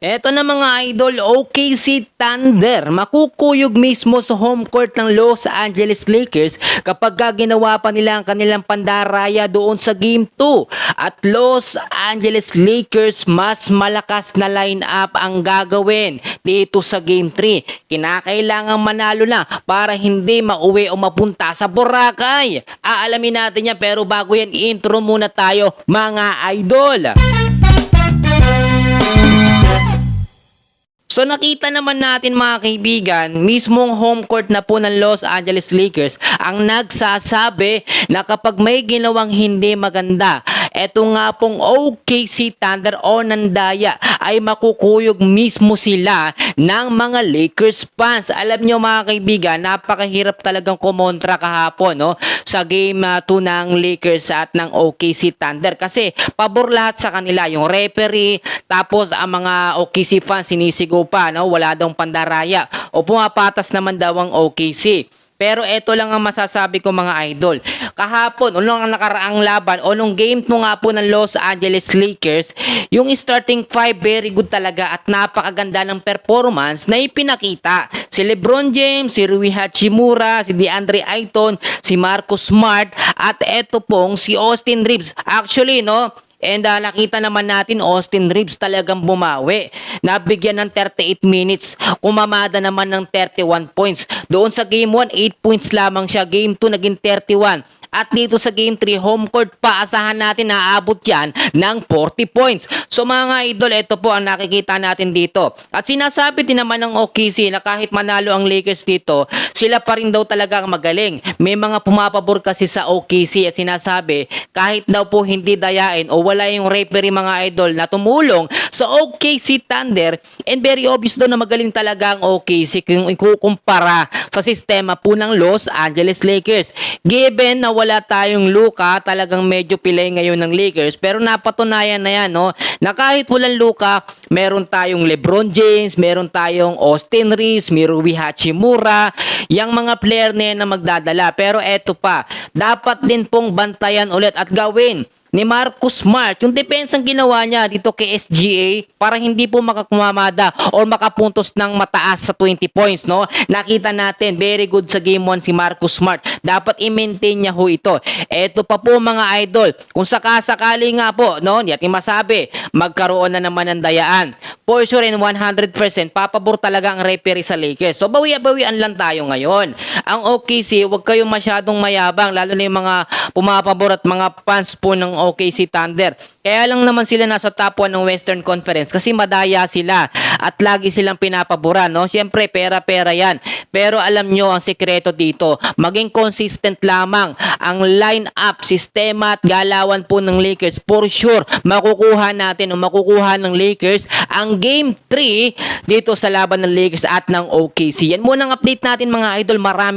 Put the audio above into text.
Eto na mga idol, OKC Thunder makukuyog mismo sa home court ng Los Angeles Lakers kapag ginawa pa nila ang kanilang pandaraya doon sa Game 2. At Los Angeles Lakers mas malakas na lineup ang gagawin dito sa Game 3. Kinakailangan manalo na para hindi mauwi o mapunta sa Boracay. Aalamin natin yan, pero bago yan, intro muna tayo mga idol. So nakita naman natin mga kaibigan, mismong home court na po ng Los Angeles Lakers ang nagsasabi na kapag may ginawang hindi maganda, eto nga pong OKC Thunder o Nandaya ay makukuyog mismo sila ng mga Lakers fans. Alam nyo mga kaibigan, napakahirap talagang kumontra kahapon sa game 2 ng Lakers at ng OKC Thunder kasi pabor lahat sa kanila, yung referee, tapos ang mga OKC fans sinisigaw pa, wala daw pandaraya o pumapatas naman daw ang OKC. Pero eto lang ang masasabi ko mga idol. Kahapon, o nung nakaraang laban, o nung game 2 nga po ng Los Angeles Lakers, yung starting 5 very good talaga at napakaganda ng performance na ipinakita. Si LeBron James, si Rui Hachimura, si DeAndre Ayton, si Marcus Smart, at eto pong si Austin Reeves. Actually, nakita naman natin Austin Reeves talagang bumawi. Nabigyan ng 38 minutes. Kumamada naman ng 31 points. Doon sa Game 1, 8 points lamang siya. Game 2, naging 31. At dito sa Game 3, home court pa, asahan natin na aabot yan ng 40 points. So mga idol, ito po ang nakikita natin dito. At sinasabi din naman ng OKC na kahit manalo ang Lakers dito, sila pa rin daw talaga ang magaling. May mga pumapabor kasi sa OKC at sinasabi kahit daw po hindi dayain o wala yung referee mga idol na tumulong sa OKC Thunder, and very obvious daw na magaling talaga ang OKC kung ikukumpara sa sistema po ng Los Angeles Lakers. Given na wala tayong Luka, talagang medyo pilay ngayon ng Lakers, pero napatunayan na yan na kahit walang Luka, meron tayong LeBron James, meron tayong Austin Reeves, Rui Hachimura, yung mga player na yan na magdadala. Pero eto pa, dapat din pong bantayan ulit at gawin ni Marcus Smart yung depensang ginawa niya dito kay SGA para hindi po makakumamada o makapuntos ng mataas sa 20 points. Nakita natin very good sa game 1 si Marcus Smart. Dapat i-maintain niya ho ito. Eto pa po mga idol, kung sakasakali nga po, hindi natin masabi, magkaroon na naman ng dayaan. For sure and 100% papabor talaga ang referee sa Lakers. So bawi-bawian lang tayo ngayon. Ang OKC, huwag kayong masyadong mayabang, lalo na yung mga pumapabor at mga fans po ng OKC Thunder. Kaya lang naman sila nasa top 1 ng Western Conference kasi madaya sila at lagi silang pinapaboran. Siyempre, pera-pera yan. Pero alam nyo ang sekreto dito, maging consistent lamang ang line-up, sistema at galawan po ng Lakers. For sure, makukuha natin o makukuha ng Lakers ang Game 3 dito sa laban ng Lakers at ng OKC. Yan muna ang update natin mga idol. Marami